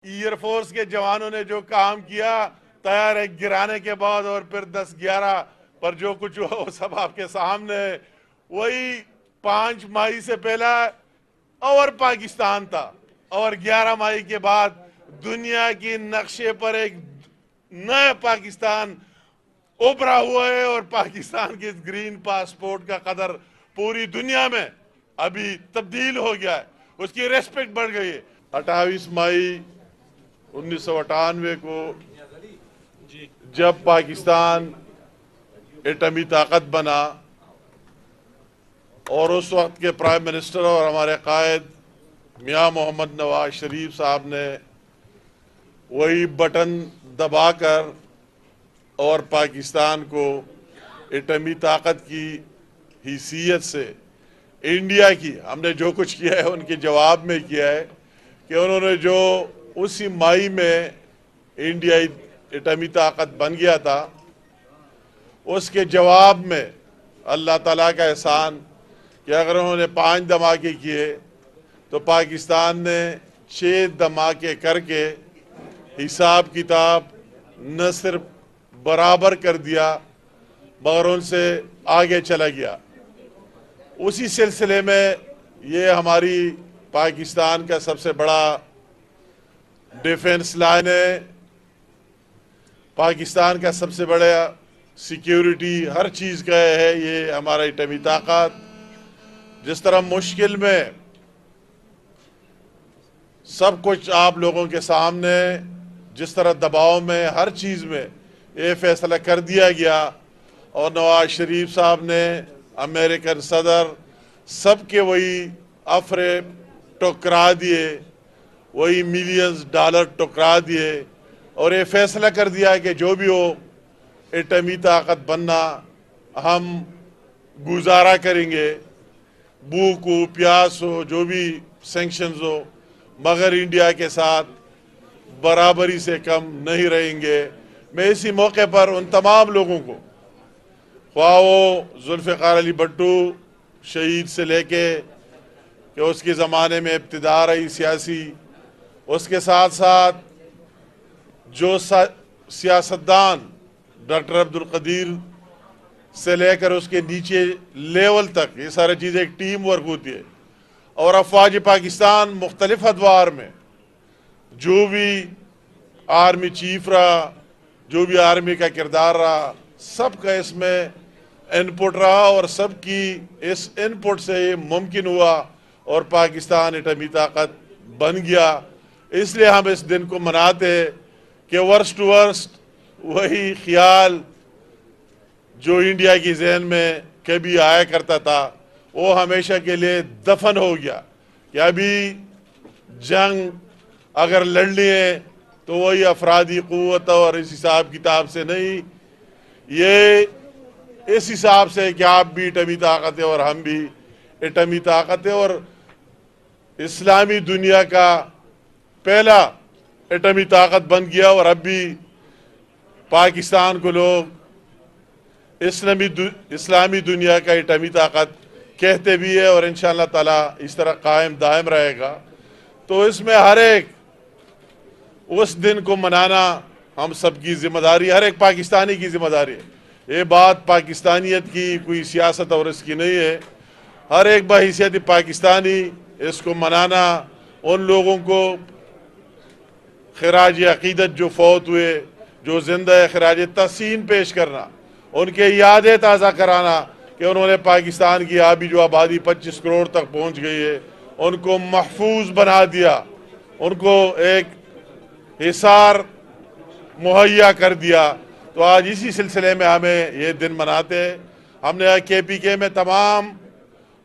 Air force کے جوانوں نے جو کام کیا طیارے گرانے کے بعد اور پھر 10-11 پر جو کچھ ہوا وہ سب آپ کے سامنے ہے. وہی 5 مئی سے پہلا اور پاکستان تھا اور 11 مئی کے بعد دنیا کی نقشے پر ایک نیا پاکستان ابھرا ہوا ہے اور پاکستان کے گرین پاسپورٹ کا قدر پوری دنیا میں ابھی تبدیل ہو گیا ہے. اس کی ریسپیکٹ بڑھ گئی ہے. 28 مئی 1998 کو جب پاکستان ایٹمی طاقت بنا اور اس وقت کے پرائم منسٹر اور ہمارے قائد میاں محمد نواز شریف صاحب نے وہی بٹن دبا کر اور پاکستان کو ایٹمی طاقت کی حیثیت سے انڈیا کی ہم نے جو کچھ کیا ہے ان کے جواب میں کیا ہے کہ انہوں نے جو اسی مئی میں انڈیا ایٹمی طاقت بن گیا تھا اس کے جواب میں اللہ تعالیٰ کا احسان کہ اگر انہوں نے 5 دھماکے کیے تو پاکستان نے 6 دھماکے کر کے حساب کتاب نہ صرف برابر کر دیا مگر ان سے آگے چلا گیا. اسی سلسلے میں یہ ہماری پاکستان کا سب سے بڑا ڈیفنس لائن ہے. پاکستان کا سب سے بڑا سیکیورٹی ہر چیز کا ہے یہ ہمارا ایٹمی طاقت. جس طرح مشکل میں سب کچھ آپ لوگوں کے سامنے جس طرح دباؤ میں ہر چیز میں یہ فیصلہ کر دیا گیا اور نواز شریف صاحب نے امریکن صدر سب کے وہی افریب ٹکرا دیے وہی ملینز ڈالر ٹکرا دیے اور یہ فیصلہ کر دیا کہ جو بھی ہو ایٹمی طاقت بننا ہم گزارا کریں گے بھوک ہو پیاس ہو جو بھی سینکشنز ہو مگر انڈیا کے ساتھ برابری سے کم نہیں رہیں گے. میں اسی موقع پر ان تمام لوگوں کو خواہ وہ ذوالفقار علی بھٹو شہید سے لے کے کہ اس کے زمانے میں ابتدا رہی سیاسی اس کے ساتھ ساتھ جو سیاستدان ڈاکٹر عبدالقدیر سے لے کر اس کے نیچے لیول تک یہ سارے چیزیں ایک ٹیم ورک ہوتی ہے اور افواج پاکستان مختلف ادوار میں جو بھی آرمی چیف رہا جو بھی آرمی کا کردار رہا سب کا اس میں انپٹ رہا اور سب کی اس انپٹ سے یہ ممکن ہوا اور پاکستان ایٹمی طاقت بن گیا. اس لیے ہم اس دن کو مناتے کہ ورسٹ ٹو ورسٹ وہی خیال جو انڈیا کی ذہن میں کبھی آیا کرتا تھا وہ ہمیشہ کے لیے دفن ہو گیا کہ ابھی جنگ اگر لڑنی ہے تو وہی افرادی قوت اور اس حساب کتاب سے نہیں یہ اس حساب سے کہ آپ بھی ایٹمی طاقت ہے اور ہم بھی ایٹمی طاقت ہے اور اسلامی دنیا کا پہلا ایٹمی طاقت بن گیا اور اب بھی پاکستان کو لوگ اسلامی دنیا کا ایٹمی طاقت کہتے بھی ہے اور انشاءاللہ تعالی اس طرح قائم دائم رہے گا. تو اس میں ہر ایک اس دن کو منانا ہم سب کی ذمہ داری ہر ایک پاکستانی کی ذمہ داری ہے. یہ بات پاکستانیت کی کوئی سیاست اور اس کی نہیں ہے. ہر ایک بحیثیت پاکستانی اس کو منانا ان لوگوں کو خراج عقیدت جو فوت ہوئے جو زندہ ہے خراج تحسین پیش کرنا ان کے یادیں تازہ کرانا کہ انہوں نے پاکستان کی آبی جو آبادی 25 کروڑ تک پہنچ گئی ہے ان کو محفوظ بنا دیا ان کو ایک حصار مہیا کر دیا. تو آج اسی سلسلے میں ہمیں یہ دن مناتے ہیں. ہم نے کے پی کے میں تمام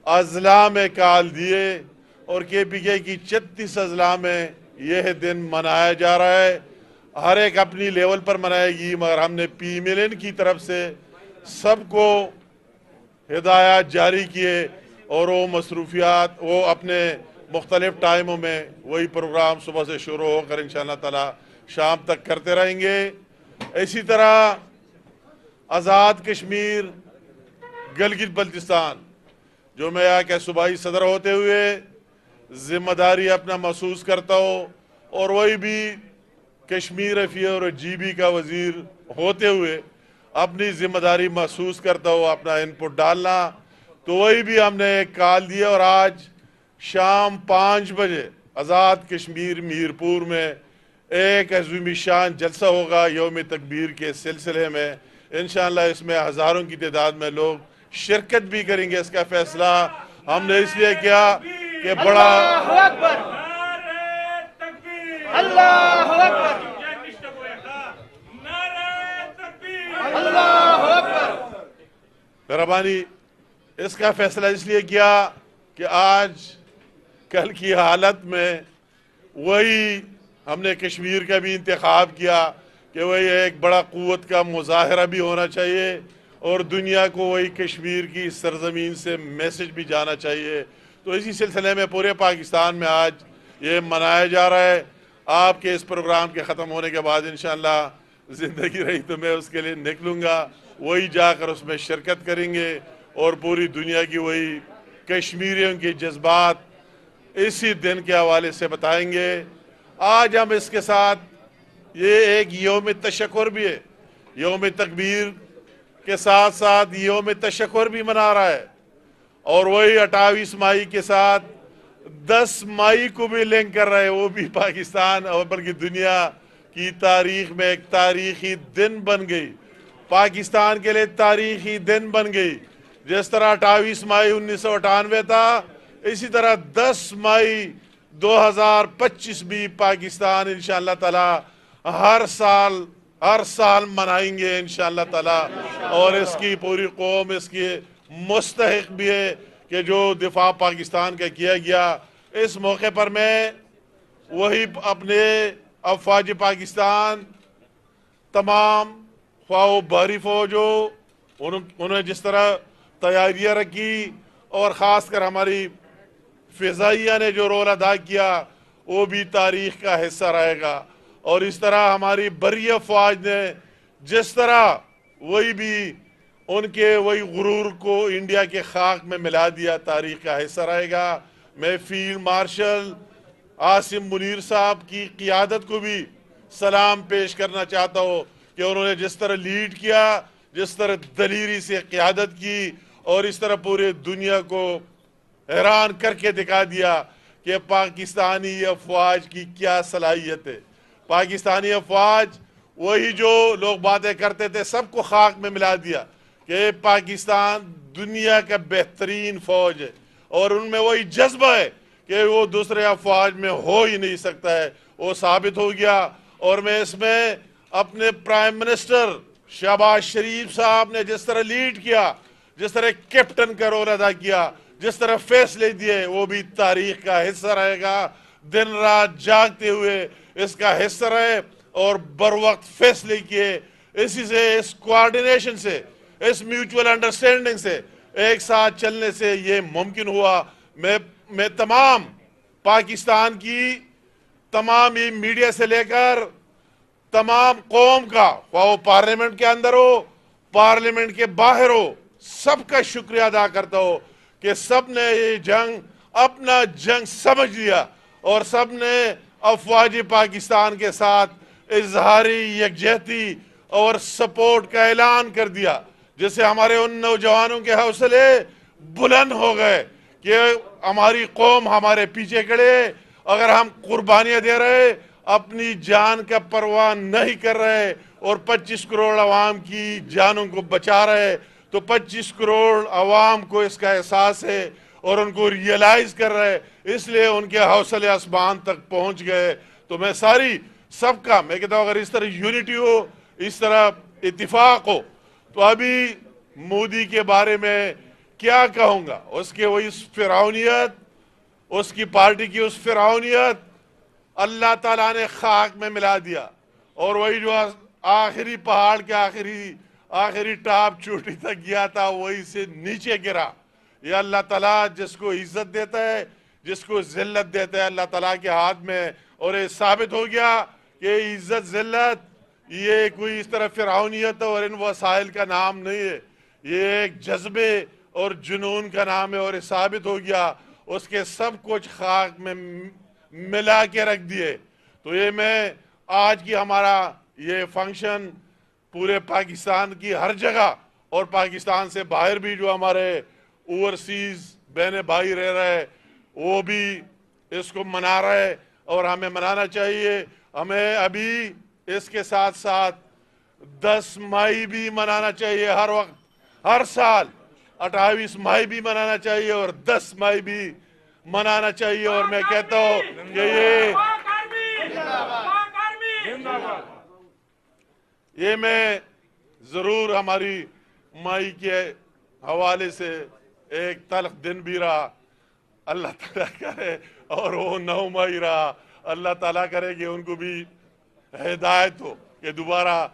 اضلاع میں کال دیے اور کے پی کے کی 36 اضلاع میں یہ دن منایا جا رہا ہے. ہر ایک اپنی لیول پر منائے گی مگر ہم نے پی ملن کی طرف سے سب کو ہدایات جاری کیے اور وہ مصروفیات وہ اپنے مختلف ٹائموں میں وہی پروگرام صبح سے شروع ہو کر انشاءاللہ تعالی شام تک کرتے رہیں گے. اسی طرح آزاد کشمیر گلگت بلتستان جو میں یہاں کے صوبائی صدر ہوتے ہوئے ذمہ داری اپنا محسوس کرتا ہوں اور وہی بھی کشمیر افیئر اور جی بی کا وزیر ہوتے ہوئے اپنی ذمہ داری محسوس کرتا ہوا اپنا ان پٹ ڈالنا، تو وہی بھی ہم نے ایک کال دیا اور آج شام 5 بجے آزاد کشمیر میرپور میں ایک عظیم شان جلسہ ہوگا یوم تکبیر کے سلسلے میں۔ انشاءاللہ اس میں ہزاروں کی تعداد میں لوگ شرکت بھی کریں گے۔ اس کا فیصلہ ہم نے اس لیے کیا کہ بڑا مہربانی، اس کا فیصلہ اس لیے کیا کہ آج کل کی حالت میں وہی ہم نے کشمیر کا بھی انتخاب کیا کہ وہی ایک بڑا قوت کا مظاہرہ بھی ہونا چاہیے اور دنیا کو وہی کشمیر کی سرزمین سے میسج بھی جانا چاہیے۔ تو اسی سلسلے میں پورے پاکستان میں آج یہ منایا جا رہا ہے۔ آپ کے اس پروگرام کے ختم ہونے کے بعد انشاءاللہ زندگی رہی تو میں اس کے لیے نکلوں گا، وہی جا کر اس میں شرکت کریں گے اور پوری دنیا کی وہی کشمیریوں کے جذبات اسی دن کے حوالے سے بتائیں گے۔ آج ہم اس کے ساتھ یہ ایک یوم تشکر بھی ہے، یوم تکبیر کے ساتھ ساتھ یوم تشکر بھی منا رہا ہے، اور وہی 28 مئی کے ساتھ 10 مئی کو بھی لنک کر رہے ہیں۔ وہ بھی پاکستان اور بلکہ دنیا کی تاریخ میں ایک تاریخی دن بن گئی، پاکستان کے لیے تاریخی دن بن گئی۔ جس طرح 28 مئی 1998 تھا، اسی طرح 10 مئی 2025 بھی پاکستان انشاءاللہ تعالی ہر سال منائیں گے انشاءاللہ تعالی، اور اس کی پوری قوم اس کی مستحق بھی ہے کہ جو دفاع پاکستان کا کیا گیا۔ اس موقع پر میں وہی اپنے افواج پاکستان تمام خواہ بحری فوج ہو، انہوں نے جس طرح تیاریاں رکھی اور خاص کر ہماری فضائیہ نے جو رول ادا کیا وہ بھی تاریخ کا حصہ رہے گا، اور اس طرح ہماری بری افواج نے جس طرح وہی بھی ان کے وہی غرور کو انڈیا کے خاک میں ملا دیا، تاریخ کا حصہ رہے گا۔ میں فیلڈ مارشل عاصم منیر صاحب کی قیادت کو بھی سلام پیش کرنا چاہتا ہوں کہ انہوں نے جس طرح لیڈ کیا، جس طرح دلیری سے قیادت کی، اور اس طرح پورے دنیا کو حیران کر کے دکھا دیا کہ پاکستانی افواج کی کیا صلاحیت ہے۔ پاکستانی افواج وہی جو لوگ باتیں کرتے تھے سب کو خاک میں ملا دیا کہ پاکستان دنیا کا بہترین فوج ہے، اور ان میں وہی جذبہ ہے کہ وہ دوسرے افواج میں ہو ہی نہیں سکتا ہے، وہ ثابت ہو گیا۔ اور میں اس میں اپنے پرائم منسٹر شہباز شریف صاحب نے جس طرح لیڈ کیا، جس طرح کیپٹن کا رول ادا کیا، جس طرح فیصلے دیے، وہ بھی تاریخ کا حصہ رہے گا۔ دن رات جاگتے ہوئے اس کا حصہ رہے اور بر وقت فیصلے کیے۔ اسی سے، اس کوارڈینیشن سے، اس میوچول انڈرسٹینڈنگ سے، ایک ساتھ چلنے سے یہ ممکن ہوا۔ میں تمام پاکستان کی تمام ہی میڈیا سے لے کر تمام قوم کا، وہ پارلیمنٹ کے اندر ہو، پارلیمنٹ کے باہر ہو، سب کا شکریہ ادا کرتا ہوں کہ سب نے یہ جنگ اپنا جنگ سمجھ لیا اور سب نے افواج پاکستان کے ساتھ اظہاری یکجہتی اور سپورٹ کا اعلان کر دیا، جس سے ہمارے ان نوجوانوں کے حوصلے بلند ہو گئے کہ ہماری قوم ہمارے پیچھے کھڑے، اگر ہم قربانیاں دے رہے، اپنی جان کا پرواہ نہیں کر رہے اور 25 کروڑ عوام کی جانوں کو بچا رہے، تو 25 کروڑ عوام کو اس کا احساس ہے اور ان کو ریئلائز کر رہے، اس لیے ان کے حوصلے آسمان تک پہنچ گئے۔ تو میں سب کا میں کہتا ہوں اگر اس طرح یونٹی ہو، اس طرح اتفاق ہو، تو ابھی مودی کے بارے میں کیا کہوں گا، اس کے وہی فرعونیت، اس کی پارٹی کی اس فرعونیت اللہ تعالیٰ نے خاک میں ملا دیا، اور وہی جو آخری پہاڑ کے آخری ٹاپ چوٹی تک گیا تھا وہی سے نیچے گرا۔ یہ اللہ تعالیٰ جس کو عزت دیتا ہے، جس کو ذلت دیتا ہے، اللہ تعالیٰ کے ہاتھ میں، اور یہ ثابت ہو گیا کہ عزت ذلت یہ کوئی اس طرح فرعونیت اور ان وسائل کا نام نہیں ہے، یہ ایک جذبے اور جنون کا نام ہے، اور یہ ثابت ہو گیا اس کے سب کچھ خاک میں ملا کے رکھ دیے۔ تو یہ میں آج کی ہمارا یہ فنکشن پورے پاکستان کی ہر جگہ اور پاکستان سے باہر بھی جو ہمارے اوورسیز بہن بھائی رہ رہے وہ بھی اس کو منا رہے اور ہمیں منانا چاہیے. ہمیں ابھی اس کے ساتھ ساتھ 10 مئی بھی منانا چاہیے ہر وقت ہر سال. 28 مئی بھی منانا چاہیے اور 10 مئی بھی منانا چاہیے. اور میں کہتا ہوں کہ یہ میں ضرور ہماری مائی کے حوالے سے ایک تلخ دن بھی رہا, اللہ تعالیٰ کرے اور وہ 9 مئی رہا, اللہ تعالیٰ کرے کہ ان کو بھی ہدایت ہو کہ دوبارہ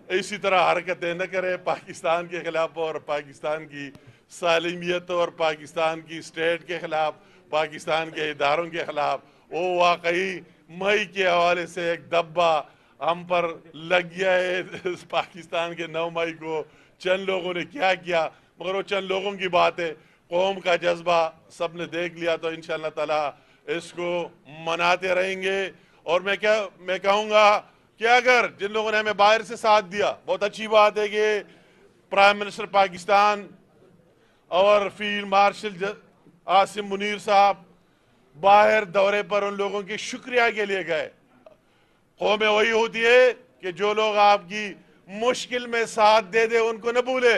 اسی طرح حرکتیں نہ کرے پاکستان کے خلاف اور پاکستان کی سالمیت اور پاکستان کی اسٹیٹ کے خلاف, پاکستان کے اداروں کے خلاف. وہ واقعی مئی کے حوالے سے ایک دبا ہم پر لگ گیا ہے. پاکستان کے 9 مئی کو چند لوگوں نے کیا کیا, مگر وہ چند لوگوں کی بات ہے, قوم کا جذبہ سب نے دیکھ لیا. تو انشاءاللہ تعالیٰ اس کو مناتے رہیں گے. اور میں کہوں گا کہ اگر جن لوگوں نے ہمیں باہر سے ساتھ دیا, بہت اچھی بات ہے کہ پرائم منسٹر پاکستان اور فیلڈ مارشل عاصم منیر صاحب باہر دورے پر ان لوگوں کے شکریہ کے لیے گئے. قومیں وہی ہوتی ہے کہ جو لوگ آپ کی مشکل میں ساتھ دے دے ان کو نہ بھولے,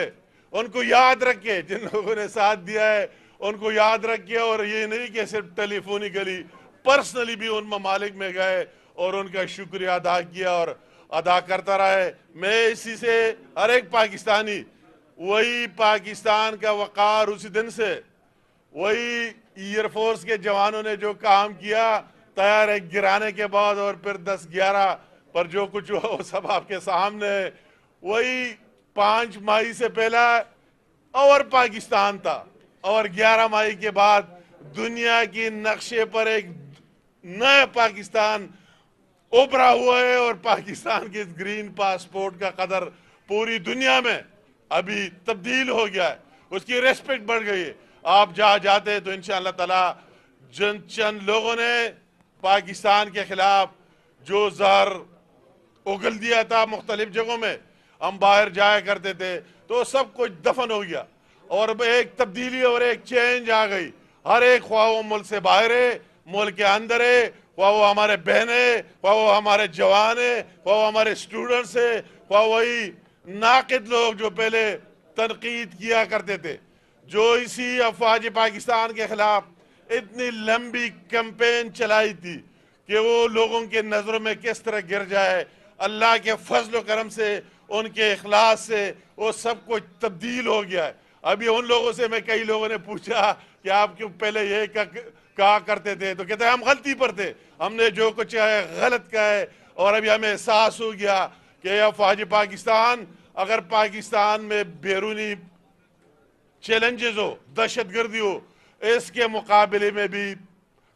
ان کو یاد رکھے. جن لوگوں نے ساتھ دیا ہے ان کو یاد رکھے, اور یہ نہیں کہ صرف ٹیلی فونیکلی, پرسنلی بھی ان ممالک میں گئے اور ان کا شکریہ ادا کیا اور ادا کرتا رہے. میں اسی سے ہر ایک پاکستانی وہی پاکستان کا وقار اسی دن سے, وہی ایئر فورس کے جوانوں نے جو کام کیا طیارے گرانے کے بعد اور پھر 10-11 پر جو کچھ ہوا وہ سب آپ کے سامنے, وہی 5 مئی سے پہلا اور پاکستان تھا, اور 11 مئی کے بعد دنیا کی نقشے پر ایک نیا پاکستان ابھرا ہوا ہے. اور پاکستان کے گرین پاسپورٹ کا قدر پوری دنیا میں ابھی تبدیل ہو گیا ہے, اس کی ریسپیکٹ بڑھ گئی ہے. آپ جہاں جاتے ہیں تو انشاءاللہ تعالیٰ چند لوگوں نے پاکستان کے خلاف جو زہر اگل دیا تھا مختلف جگہوں میں, ہم باہر جایا کرتے تھے تو سب کچھ دفن ہو گیا اور ایک تبدیلی اور ایک چینج آ گئی. ہر ایک خواہ وہ ملک سے باہر ہے, ملک کے اندر ہے, خواہ وہ ہمارے بہن ہے, خواہ وہ ہمارے جوان ہے, خواہ وہ ہمارے اسٹوڈنٹس ہے, خواہ وہی ناقد لوگ جو پہلے تنقید کیا کرتے تھے, جو اسی افواج پاکستان کے خلاف اتنی لمبی کیمپین چلائی تھی کہ وہ لوگوں کے نظروں میں کس طرح گر جائے. اللہ کے فضل و کرم سے, ان کے اخلاص سے وہ سب کچھ تبدیل ہو گیا ہے. ابھی ان لوگوں سے میں کئی لوگوں نے پوچھا کہ آپ کیوں پہلے یہ کہا کرتے تھے, تو کہتے ہیں ہم غلطی پر تھے, ہم نے جو کچھ ہے غلط کہا ہے, اور ابھی ہمیں احساس ہو گیا کہ افواج پاکستان اگر پاکستان میں بیرونی چیلنجز ہو, دہشت گردی ہو, اس کے مقابلے میں بھی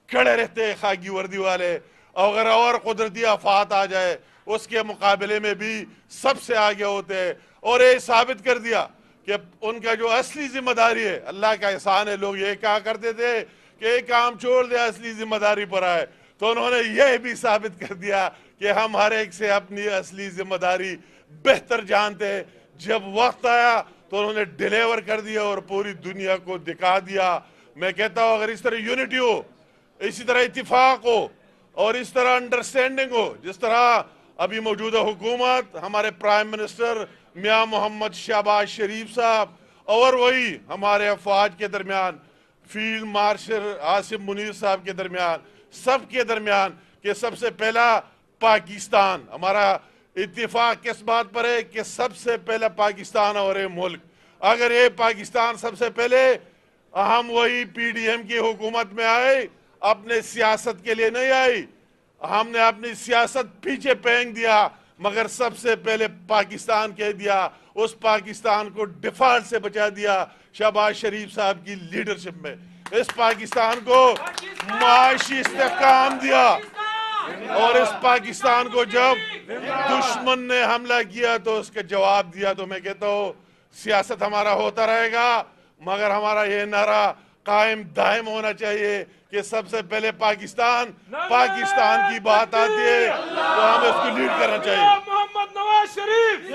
کھڑے رہتے خاکی وردی والے, اگر اور قدرتی آفات آ جائے اس کے مقابلے میں بھی سب سے آگے ہوتے ہیں. اور یہ ثابت کر دیا کہ ان کا جو اصلی ذمہ داری ہے, اللہ کا احسان ہے. لوگ یہ کہا کرتے تھے کہ یہ کام چھوڑ دے اصلی ذمہ داری پر آئے, تو انہوں نے یہ بھی ثابت کر دیا کہ ہم ہر ایک سے اپنی اصلی ذمہ داری بہتر جانتے. جب وقت آیا تو انہوں نے ڈیلیور کر دیا اور پوری دنیا کو دکھا دیا. میں کہتا ہوں اگر اس طرح یونٹی ہو, اسی طرح اتفاق ہو اور اس طرح انڈرسٹینڈنگ ہو, جس طرح ابھی موجودہ حکومت, ہمارے پرائم منسٹر میاں محمد شہباز شریف صاحب اور وہی ہمارے افواج کے درمیان, فیلڈ مارشل عاصم منیر صاحب کے درمیان, سب کے درمیان, کہ سب سے پہلا پاکستان, ہمارا اتفاق کس بات پر ہے کہ سب سے پہلا پاکستان اور یہ ملک. اگر یہ پاکستان سب سے پہلے, ہم وہی پی ڈی ایم کی حکومت میں آئے, اپنے سیاست کے لیے نہیں آئی, ہم نے اپنی سیاست پیچھے پھینک دیا, مگر سب سے پہلے پاکستان کہہ دیا. اس پاکستان کو ڈیفالٹ سے بچا دیا شہباز شریف صاحب کی لیڈرشپ میں. اس پاکستان کو معاشی استحکام دیا, اور اس پاکستان کو جب دشمن نے حملہ کیا تو اس کا جواب دیا. تو میں کہتا ہوں سیاست ہمارا ہوتا رہے گا, مگر ہمارا یہ نعرہ قائم دائم ہونا چاہیے کہ سب سے پہلے پاکستان کی بات آتی ہے تو ہمیں اس کو لیڈ کرنا چاہیے. محمد نواز شریف